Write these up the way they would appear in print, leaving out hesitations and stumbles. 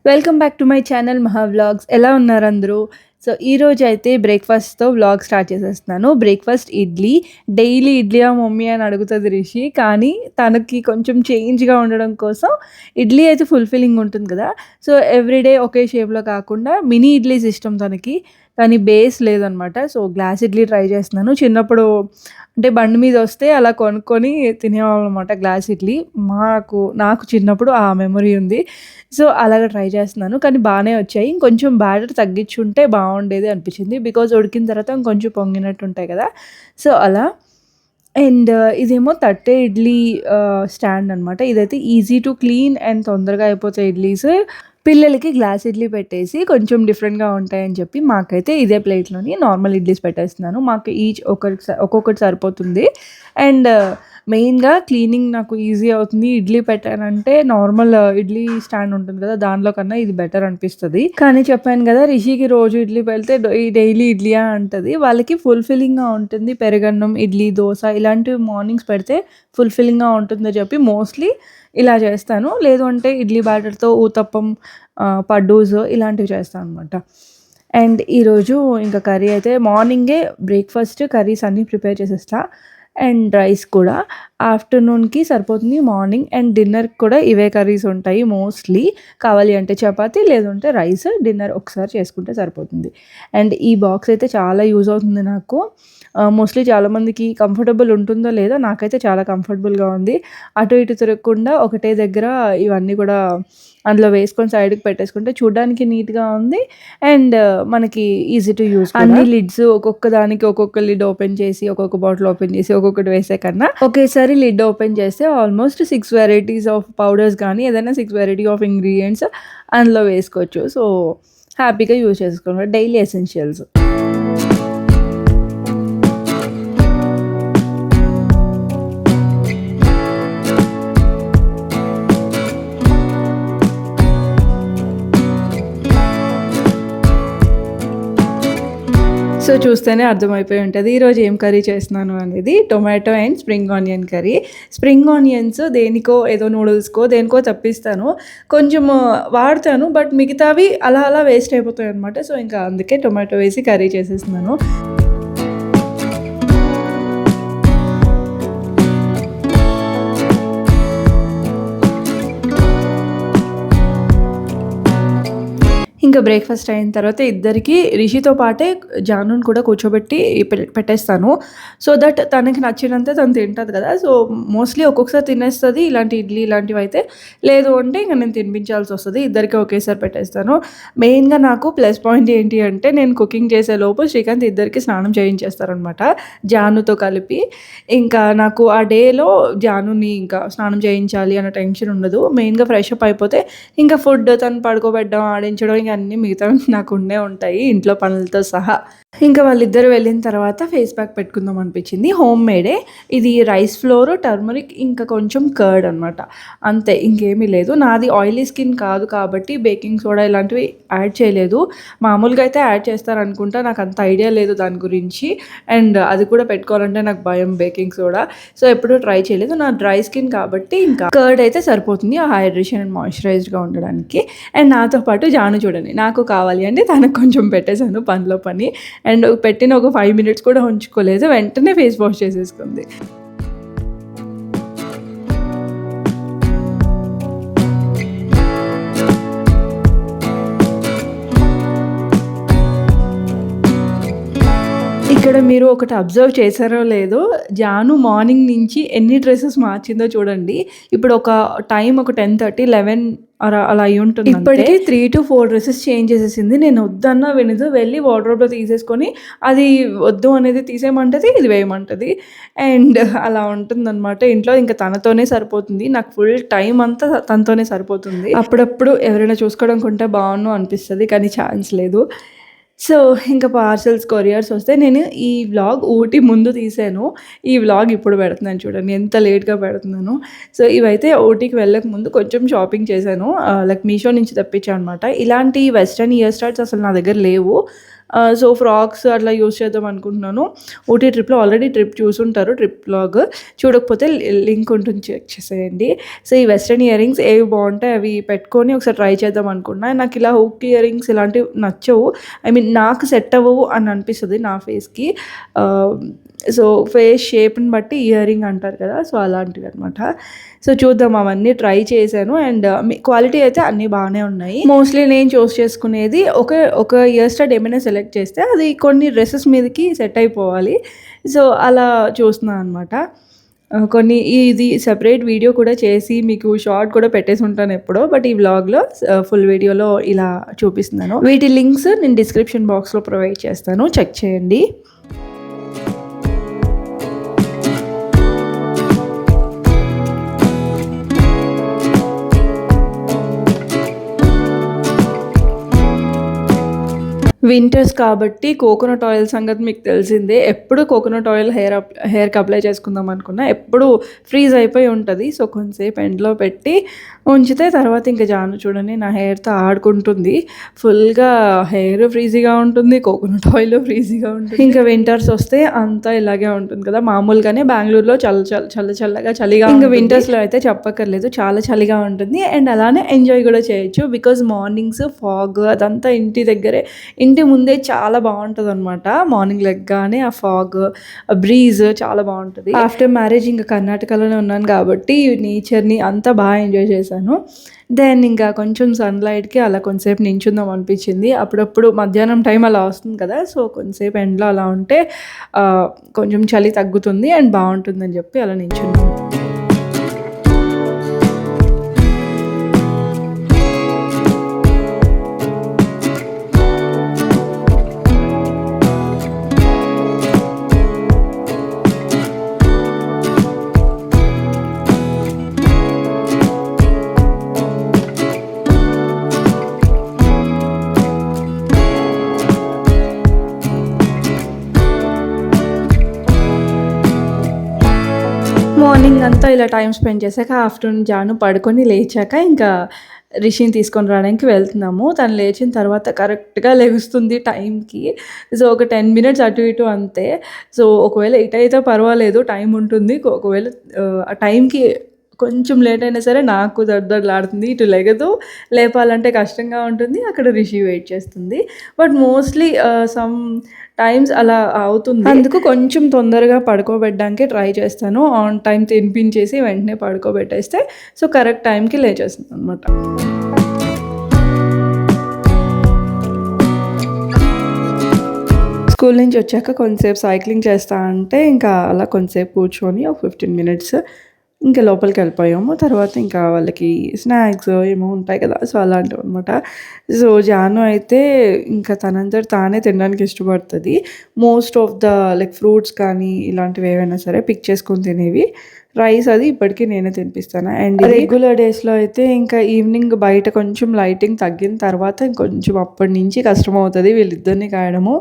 Welcome back to my channel మహా vlogs. ఎలా ఉన్నారు అందరూ? సో, ఈరోజు అయితే బ్రేక్‌ఫాస్ట్‌తో వ్లాగ్ స్టార్ట్ చేసేస్తున్నాను. బ్రేక్‌ఫాస్ట్ ఇడ్లీ. డైలీ ఇడ్లీయా మమ్మీ అని అడుగుతది రిషి. కానీ తనకి కొంచెం చేంజ్‌గా ఉండడం కోసం ఇడ్లీ అయితే ఫుల్‌ఫిల్లింగ్ ఉంటుంది కదా! సో, ఎవ్రీడే ఒకే షేప్‌లో కాకుండా మినీ ఇడ్లీస్ ఇష్టం తనకి. కానీ బేస్ లేదనమాట. సో, గ్లాస్ ఇడ్లీ ట్రై చేస్తున్నాను. చిన్నప్పుడు అంటే బండి మీద వస్తే అలా కొనుక్కొని తినేవాళ్ళమనమాట గ్లాస్ ఇడ్లీ. నాకు చిన్నప్పుడు ఆ మెమరీ ఉంది. సో, అలాగా ట్రై చేస్తున్నాను. కానీ బానే వచ్చాయి. ఇంకొంచెం బ్యాటర్ తగ్గించుంటే బావుండేది అనిపించింది. బికాజ్ ఉడికిన తర్వాత ఇంకొంచెం పొంగినట్టు ఉంటాయి కదా! సో, అలా. అండ్ ఇదేమో తట్టే ఇడ్లీ స్టాండ్ అనమాట. ఇదైతే ఈజీ టు క్లీన్ అండ్ తొందరగా అయిపోతాయి ఇడ్లీస్. పిల్లలకి గ్లాస్ ఇడ్లీ పెట్టేసి కొంచెం డిఫరెంట్‌గా ఉంటాయని చెప్పి మాకైతే ఇదే ప్లేట్‌లోని నార్మల్ ఇడ్లీస్ పెట్టేస్తున్నాను. మాకు ఈచ్ ఒక్కొక్కటి సరిపోతుంది. అండ్ మెయిన్‌గా క్లీనింగ్ నాకు ఈజీ అవుతుంది. ఇడ్లీ పెట్టానంటే నార్మల్ ఇడ్లీ స్టాండ్ ఉంటుంది కదా! దానిలో కన్నా ఇది బెటర్ అనిపిస్తది. కానీ చెప్పాను కదా! రిషికి రోజు ఇడ్లీ పెడితే డైలీ ఇడ్లీయా అంటది. వాళ్ళకి ఫుల్‌ఫిల్లింగ్‌గా ఉంటుంది. పెరుగన్నం, ఇడ్లీ, దోస ఇలాంటివి మార్నింగ్స్ పెడితే ఫుల్‌ఫిల్లింగ్‌గా ఉంటుందని చెప్పి మోస్ట్‌లీ ఇలా చేస్తాను. లేదు అంటే ఇడ్లీ బ్యాటర్‌తో ఊతప్పం, పడ్డూస్ ఇలాంటివి చేస్తాననమాట. అండ్ ఈరోజు ఇంకా కర్రీ అయితే మార్నింగే బ్రేక్‌ఫాస్ట్, కర్రీస్ అన్నీ ప్రిపేర్ చేసేస్తా. అండ్ రైస్ కూడా ఆఫ్టర్‌నూన్‌కి సరిపోతుంది. మార్నింగ్ అండ్ డిన్నర్‌కి కూడా ఇవే కర్రీస్ ఉంటాయి మోస్ట్‌లీ. కావాలి అంటే చపాతీ లేదంటే రైస్, డిన్నర్ ఒకసారి చేసుకుంటే సరిపోతుంది. అండ్ ఈ బాక్స్ అయితే చాలా యూజ్ అవుతుంది నాకు. మోస్ట్‌లీ చాలామందికి కంఫర్టబుల్ ఉంటుందో లేదో నాకైతే చాలా కంఫర్టబుల్‌గా ఉంది. అటు ఇటు తిరగకుండా ఒకటే దగ్గర ఇవన్నీ కూడా అందులో వేసుకొని సైడ్‌కి పెట్టేసుకుంటే చూడ్డానికి నీట్‌గా ఉంది. అండ్ మనకి ఈజీ టు యూజ్ కూడా. అన్ని లిడ్స్ ఒక్కొక్క దానికి ఒక్కొక్క లిడ్ ఓపెన్ చేసి, ఒక్కొక్క బాటిల్ ఓపెన్ చేసి, ఒక్కొక్కటి వేసే కన్నా ఒకేసారి లిడ్ ఓపెన్ చేస్తే ఆల్మోస్ట్ 6 వెరైటీస్ ఆఫ్ పౌడర్స్ గానీ, ఏదైనా 6 వెరైటీ ఆఫ్ ఇంగ్రీడియెంట్స్ అందులో వేసుకోవచ్చు. సో, హ్యాపీగా యూజ్ చేసుకోవడం డైలీ ఎసెన్షియల్స్. సో, చూస్తేనే అర్థమైపోయి ఉంటది. ఈరోజు ఏం కర్రీ చేస్తున్నాను అనేది. Tomato and spring onion curry. Spring onions దేనికో ఏదో నూడిల్స్‌కో దేనికో తప్పిస్తాను. కొంచెం వాడతాను. బట్ మిగతావి అలా అలా వేస్ట్ అయిపోతాయన్నమాట. సో, ఇంకా అందుకే టొమాటో వేసి కర్రీ చేసేస్తున్నాను. ఇంకా బ్రేక్‌ఫాస్ట్ అయిన తర్వాత ఇద్దరికీ రిషితో పాటే జానుని కూడా కూర్చోబెట్టి పెట్టేస్తాను. సో దట్ తనకి నచ్చినంత తను తింటది కదా! సో మోస్ట్‌లీ ఒక్కొక్కసారి తినేస్తది. ఇలాంటి ఇడ్లీ ఇలాంటివైతే. లేదు అంటే ఇంక నేను తినిపించాల్సొస్తది. ఇద్దరికీ ఒకేసారి పెట్టేస్తాను. మెయిన్‌గా నాకు ప్లస్ పాయింట్ ఏంటి అంటే నేను కుకింగ్ చేసేలోపు శ్రీకాంత్ ఇద్దరికీ స్నానం చేయించేస్తారనమాట. జానుతో కలిపి. ఇంకా నాకు ఆ డేలో జానుని ఇంకా స్నానం చేయించాలి అన్న టెన్షన్ ఉండదు. మెయిన్‌గా ఫ్రెష్ అప్ అయిపోతే ఇంకా ఫుడ్ తను పడుకోబెట్టడం, ఆడించడం ఇక అన్నీ మిగతావి నాకు ఉండే ఉంటాయి ఇంట్లో పనులతో సహా. ఇంకా వాళ్ళిద్దరు వెళ్ళిన తర్వాత ఫేస్ ప్యాక్ పెట్టుకుందాం అనిపించింది. Homemade. ఇది రైస్ ఫ్లోర్, టర్మరిక్ ఇంకా కొంచెం కర్డ్ అనమాట. అంతే ఇంకేమీ లేదు. నాది ఆయిలీ స్కిన్ కాదు కాబట్టి బేకింగ్ సోడా ఇలాంటివి యాడ్ చేయలేదు. మామూలుగా అయితే యాడ్ చేస్తారనుకుంటా. నాకు అంత ఐడియా లేదు దాని గురించి. అండ్ అది కూడా పెట్టుకోవాలంటే నాకు భయం బేకింగ్ సోడా. సో ఎప్పుడూ ట్రై చేయలేదు. నా డ్రై స్కిన్ కాబట్టి ఇంకా కర్డ్ అయితే సరిపోతుంది ఆ హైడ్రేషన్ అండ్ మాయిశ్చరైజ్డ్‌గా ఉండడానికి. అండ్ నాతో పాటు జాను చూడండి. నాకు కావాలి అంటే తనకు కొంచెం పెట్టేశాను పనిలో పని. అండ్ పెట్టిన ఒక 5 మినిట్స్ కూడా ఉంచుకోలేదు. వెంటనే ఫేస్ వాష్ చేసేసుకుంది. ఇక్కడ మీరు ఒకటి అబ్జర్వ్ చేశారో లేదో, జాను మార్నింగ్ నుంచి ఎన్ని డ్రెసెస్ మార్చిందో చూడండి. ఇప్పుడు ఒక టైం ఒక 10:30, 11 అలా అయ్యుంటుంది. ఇప్పటికి 3-4 డ్రెసెస్ చేంజ్ చేసేసింది. నేను వద్దన్నా వినదు. వెళ్ళి వార్డ్‌రోబ్‌లో తీసేసుకొని అది వద్దు అనేది తీసేయమంటది, ఇది వేయమంటది. అండ్ అలా ఉంటుందనమాట ఇంట్లో. ఇంక తనతోనే సరిపోతుంది. నాకు ఫుల్ టైం అంతా తనతోనే సరిపోతుంది. అప్పుడప్పుడు ఎవరైనా చూసుకోవడానికి ఉంటే బావున్ను అనిపిస్తది. కానీ ఛాన్స్ లేదు. సో, ఇంకా పార్సెల్స్, కొరియర్స్ వస్తే నేను ఈ వ్లాగ్ ఊటీ ముందు తీశాను. ఈ వ్లాగ్ ఇప్పుడు పెడుతున్నాను చూడండి. ఎంత లేట్‌గా పెడుతున్నానో. సో, ఇవైతే ఊటీకి వెళ్ళక ముందు కొంచెం షాపింగ్ చేశాను. లైక్ మీషో నుంచి తెప్పించా అనమాట. ఇలాంటి వెస్టర్న్ ఇయర్ స్టార్ట్స్ అసలు నా దగ్గర లేవు. సో ఫ్రాక్స్ అట్లా యూస్ చేద్దాం అనుకుంటున్నాను. ఊటీ ట్రిప్లో ఆల్రెడీ ట్రిప్ చూసుంటారు, ట్రిప్ బ్లాగ్. చూడకపోతే లింక్ ఉంటుంది, చెక్ చేసేయండి. సో ఈ వెస్ట్రన్ ఇయర్ రింగ్స్ ఏవి బాగుంటాయి అవి పెట్టుకొని ఒకసారి ట్రై చేద్దాం అనుకున్నా. నాకు ఇలా హుక్ ఇయర్ రింగ్స్ ఇలాంటివి నచ్చవు. ఐ మీన్ నాకు సెట్ అవ్వవు అని అనిపిస్తుంది నా ఫేస్కి. సో ఫేస్ షేప్ని బట్టి ఇయర్ రింగ్ అంటారు కదా, సో అలాంటివి అనమాట. సో చూద్దాం, అవన్నీ ట్రై చేశాను అండ్ క్వాలిటీ అయితే అన్నీ బాగానే ఉన్నాయి. మోస్ట్లీ నేను చూస్ చేసుకునేది ఒక ఇయర్ స్టడ్ ఏమైనా సెలెక్ట్ చేస్తే అది కొన్ని డ్రెస్సెస్ మీదకి సెట్ అయిపోవాలి. సో అలా చూస్తున్నాను అనమాట. కొన్ని ఇది సెపరేట్ వీడియో కూడా చేసి మీకు షార్ట్ కూడా పెట్టేసి ఉంటాను ఎప్పుడో, బట్ ఈ వ్లాగ్లో ఫుల్ వీడియోలో ఇలా చూపిస్తున్నాను. వీటి లింక్స్ నేను డిస్క్రిప్షన్ బాక్స్లో ప్రొవైడ్ చేస్తాను, చెక్ చేయండి. వింటర్స్ కాబట్టి కోకోనట్ ఆయిల్ సంగతి మీకు తెలిసిందే. ఎప్పుడు కోకోనట్ ఆయిల్ హెయిర్కి అప్లై చేసుకుందాం అనుకున్నా ఎప్పుడు ఫ్రీజ్ అయిపోయి ఉంటుంది. సో కొంతసేపు ఎండ్లో పెట్టి ఉంచితే తర్వాత ఇంకా జాను చూడండి నా హెయిర్తో ఆడుకుంటుంది. ఫుల్గా హెయిర్ ఫ్రీజీగా ఉంటుంది, కోకోనట్ ఆయిల్ ఫ్రీజీగా ఉంటుంది. ఇంకా వింటర్స్ వస్తే అంతా ఇలాగే ఉంటుంది కదా. మామూలుగానే బెంగళూరులో చల్లగా చలిగా, ఇంకా వింటర్స్లో అయితే చెప్పక్కర్లేదు, చాలా చలిగా ఉంటుంది. అండ్ అలానే ఎంజాయ్ కూడా చేయొచ్చు బికాజ్ మార్నింగ్స్ ఫాగ్ అదంతా ఇంటి దగ్గరే, ఇంటి ముందే చాలా బాగుంటుంది అనమాట. మార్నింగ్ లెగ్గానే ఆ ఫాగ్, ఆ బ్రీజ్ చాలా బాగుంటుంది. ఆఫ్టర్ మ్యారేజ్ ఇంకా కర్ణాటకలోనే ఉన్నాను కాబట్టి నేచర్ని అంతా బాగా ఎంజాయ్ చేశాను. దెన్ ఇంకా కొంచెం సన్లైట్కి అలా కొంతసేపు నించుందాం అనిపించింది. అప్పుడప్పుడు మధ్యాహ్నం టైం అలా వస్తుంది కదా, సో కొంతసేపు ఎండలో అలా ఉంటే కొంచెం చలి తగ్గుతుంది అండ్ బాగుంటుందని చెప్పి అలా నించున్నాను. మార్నింగ్ అంతా ఇలా టైం స్పెండ్ చేశాక ఆఫ్టర్నూన్ జాను పడుకొని లేచాక ఇంకా రిషిని తీసుకొని రావడానికి వెళ్తున్నాము. తను లేచిన తర్వాత కరెక్ట్గా లెగుస్తుంది టైంకి. సో ఒక 10 minutes అటు ఇటు అంతే. సో ఒకవేళ ఇటు అయితే పర్వాలేదు, టైం ఉంటుంది. ఒకవేళ ఆ టైంకి కొంచెం లేట్ అయినా సరే నాకు దడ్దడలాడుతుంది. ఇటు లెగదు, లేపాలంటే కష్టంగా ఉంటుంది. అక్కడ రిషి వెయిట్ చేస్తుంది. బట్ మోస్ట్లీ సమ్ టైమ్స్ అలా అవుతుంది. అందుకు కొంచెం తొందరగా పడుకోబెట్టడానికి ట్రై చేస్తాను. ఆన్ టైం తినిపించేసి వెంటనే పడుకోబెట్టేస్తే సో కరెక్ట్ టైంకి లేచేస్తుంది అనమాట. స్కూల్ నుంచి వచ్చాక కొంతసేపు సైక్లింగ్ చేస్తా అంటే ఇంకా అలా కొంతసేపు కూర్చొని ఒక 15 minutes ఇంకా లోపలికి వెళ్ళిపోయాము. తర్వాత ఇంకా వాళ్ళకి స్నాక్స్ ఏమో ఉంటాయి కదా, సో అలాంటివి అనమాట. సో జాను అయితే ఇంకా తనంతట తానే తినడానికి ఇష్టపడుతుంది. Most of the like fruits కానీ ఇలాంటివి ఏవైనా సరే పిక్ చేసుకొని తినేవి. రైస్ అది ఇప్పటికీ నేనే తినిపిస్తాను. అండ్ రెగ్యులర్ డేస్లో అయితే ఇంకా ఈవినింగ్ బయట కొంచెం లైటింగ్ తగ్గిన తర్వాత ఇంకొంచెం అప్పటి నుంచి కష్టం అవుతుంది వీళ్ళిద్దరిని కాయడము.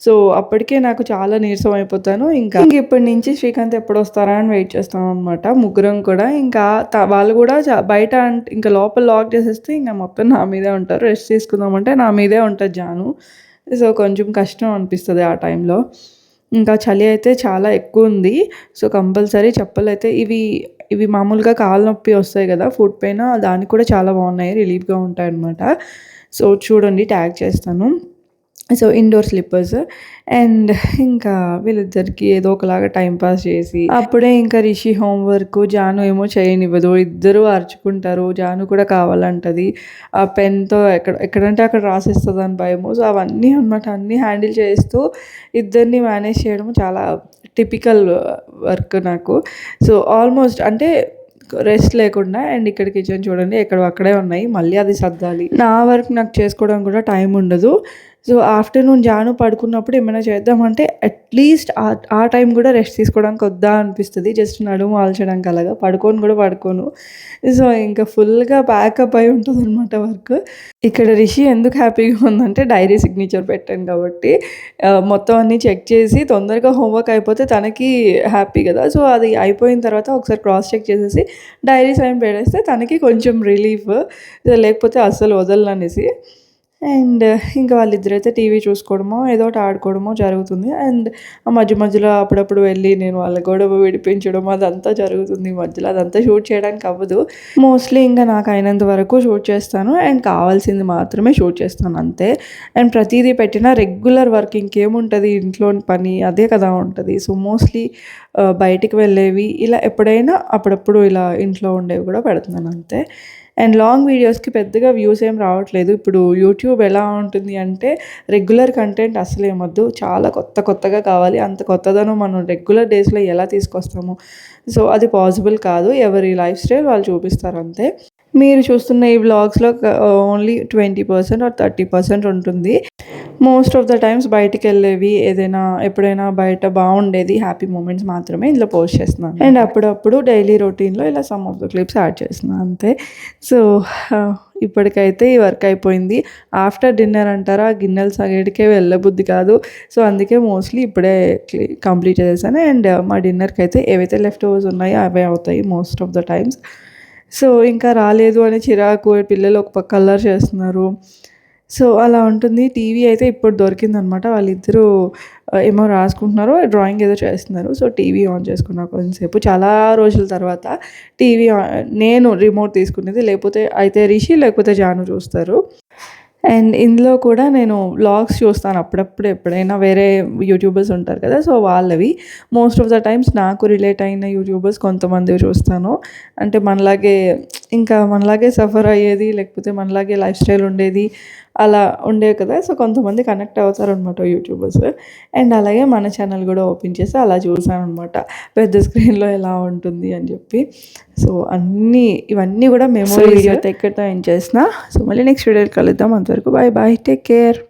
సో అప్పటికే నాకు చాలా నీరసం అయిపోతాను. ఇంకా ఇప్పటి నుంచి శ్రీకాంత్ ఎప్పుడు వస్తారా అని వెయిట్ చేస్తాం అనమాట. ముగ్గురం కూడా ఇంకా వాళ్ళు కూడా బయట ఇంకా లోపల లాక్ చేసేస్తే ఇంకా మొత్తం నా మీదే ఉంటారు. రెస్ట్ తీసుకుందామంటే నా మీదే ఉంటుంది జాను. సో కొంచెం కష్టం అనిపిస్తుంది ఆ టైంలో. ఇంకా చలి అయితే చాలా ఎక్కువ ఉంది. సో కంపల్సరీ చెప్పలు అయితే ఇవి మామూలుగా కాళ్ళ నొప్పి వస్తాయి కదా ఫుట్ పెయిన్, దానికి కూడా చాలా బాగున్నాయి, రిలీఫ్గా ఉంటాయి అన్నమాట. సో చూడండి, ట్యాగ్ చేస్తాను. So indoor slippers. అండ్ ఇంకా వీళ్ళిద్దరికి ఏదో ఒకలాగా టైంపాస్ చేసి అప్పుడే ఇంకా రిషి హోంవర్క్, జాను ఏమో చేయనివ్వదు, ఇద్దరు అరుచుకుంటారు. జాను కూడా కావాలంటది. ఆ పెన్తో ఎక్కడంటే అక్కడ రాసిస్తుంది అని భయము. సో అవన్నీ అనమాట, అన్నీ హ్యాండిల్ చేస్తూ ఇద్దరిని మేనేజ్ చేయడం చాలా టిపికల్ వర్క్ నాకు. సో ఆల్మోస్ట్ అంటే రెస్ట్ లేకుండా. అండ్ ఇక్కడ కిచెన్ చూడండి ఎక్కడ అక్కడే ఉన్నాయి, మళ్ళీ అది సర్దాలి. నా వర్క్ నాకు చేసుకోవడం కూడా టైం ఉండదు. సో ఆఫ్టర్నూన్ జాను పడుకున్నప్పుడు ఏమైనా చేద్దామంటే అట్లీస్ట్ ఆ టైం కూడా రెస్ట్ తీసుకోవడానికి వద్దా అనిపిస్తుంది. జస్ట్ నడుము ఆల్చడానికి అలాగా పడుకోను. సో ఇంకా ఫుల్గా ప్యాకప్ అయి ఉంటుంది అనమాట వర్క్. ఇక్కడ రిషి ఎందుకు హ్యాపీగా ఉందంటే డైరీ సిగ్నేచర్ పెట్టాను కాబట్టి మొత్తం అన్నీ చెక్ చేసి తొందరగా హోంవర్క్ అయిపోతే తనకి హ్యాపీ కదా. సో అది అయిపోయిన తర్వాత ఒకసారి క్రాస్ చెక్ చేసేసి డైరీ సైన్ పెట్టేస్తే తనకి కొంచెం రిలీఫ్, లేకపోతే అస్సలు వదలనేసి. అండ్ ఇంకా వాళ్ళిద్దరైతే టీవీ చూసుకోవడమో ఏదో ఒకటి ఆడుకోవడమో జరుగుతుంది. అండ్ ఆ మధ్య మధ్యలో అప్పుడప్పుడు వెళ్ళి నేను వాళ్ళ గొడవ విడిపించడం అదంతా జరుగుతుంది మధ్యలో. అదంతా షూట్ చేయడానికి అవ్వదు. మోస్ట్లీ ఇంకా నాకు అయినంత వరకు షూట్ చేస్తాను అండ్ కావాల్సింది మాత్రమే షూట్ చేస్తాను అంతే. అండ్ ప్రతిదీ పెట్టిన రెగ్యులర్ వర్క్ ఇంకేముంటుంది, ఇంట్లోని పని అదే కదా ఉంటుంది. సో మోస్ట్లీ బయటికి వెళ్ళేవి ఇలా ఎప్పుడైనా అప్పుడప్పుడు ఇలా ఇంట్లో ఉండేవి కూడా పెడుతున్నాను అంతే. అండ్ లాంగ్ వీడియోస్కి పెద్దగా వ్యూస్ ఏం రావట్లేదు. ఇప్పుడు యూట్యూబ్ ఎలా ఉంటుంది అంటే రెగ్యులర్ కంటెంట్ అసలు ఏమొద్దు, చాలా కొత్తగా కావాలి. అంత కొత్తదనం మనం రెగ్యులర్ డేస్లో ఎలా తీసుకొస్తాము? సో అది పాసిబుల్ కాదు. ఎవరి లైఫ్ స్టైల్ వాళ్ళు చూపిస్తారు అంతే. మీరు చూస్తున్న ఈ వ్లాగ్స్లో ఓన్లీ 20% ఆర్ 30% ఉంటుంది. మోస్ట్ ఆఫ్ ద టైమ్స్ బయటికి వెళ్ళేవి ఏదైనా ఎప్పుడైనా బయట బాగుండేది హ్యాపీ మూమెంట్స్ మాత్రమే ఇందులో పోస్ట్ చేస్తున్నాను. అండ్ అప్పుడప్పుడు డైలీ రొటీన్లో ఇలా some of the clips add చేస్తున్నాను అంతే. సో ఇప్పటికైతే ఈ వర్క్ అయిపోయింది. ఆఫ్టర్ డిన్నర్ అంటారా, గిన్నెలు సగేడికే వెళ్ళబుద్ధి కాదు. సో అందుకే మోస్ట్లీ ఇప్పుడే కంప్లీట్ చేసేసాను. అండ్ మా డిన్నర్కి అయితే ఏవైతే లెఫ్ట్ ఓవర్స్ ఉన్నాయో అవే అవుతాయి most of the times. So ఇంకా రాలేదు అని చిరాకు, పిల్లలు ఒక పక్క అల్లరి చేస్తున్నారు. సో అలా ఉంటుంది. టీవీ అయితే ఇప్పుడు దొరికిందనమాట. వాళ్ళిద్దరూ ఏమో రాసుకుంటున్నారు, డ్రాయింగ్ ఏదో చేస్తున్నారు. సో టీవీ ఆన్ చేసుకున్నా కొంచెంసేపు. చాలా రోజుల తర్వాత టీవీ నేను రిమోట్ తీసుకునేది, లేకపోతే అయితే రిషి లేకపోతే జాను చూస్తారు. అండ్ ఇందులో కూడా నేను వ్లాగ్స్ చూస్తాను అప్పుడప్పుడు, ఎప్పుడైనా వేరే యూట్యూబర్స్ ఉంటారు కదా, సో వాళ్ళవి. మోస్ట్ ఆఫ్ ద టైమ్స్ నాకు రిలేట్ అయిన యూట్యూబర్స్ కొంతమంది చూస్తాను. అంటే మనలాగే సఫర్ అయ్యేది, లేకపోతే మనలాగే లైఫ్ స్టైల్ ఉండేది అలా ఉండేవి కదా. సో కొంతమంది కనెక్ట్ అవుతారనమాట యూట్యూబర్స్. అండ్ అలాగే మన ఛానల్ కూడా ఓపెన్ చేసి అలా చూసాను అనమాట, పెద్ద స్క్రీన్లో ఎలా ఉంటుంది అని చెప్పి. సో ఇవన్నీ కూడా మెమొరీ వీడియో అయితే ఎక్కడితో ఏం చేసిన. సో మళ్ళీ నెక్స్ట్ వీడియోకి కలుద్దాం. అంతవరకు బాయ్ బాయ్, టేక్ కేర్.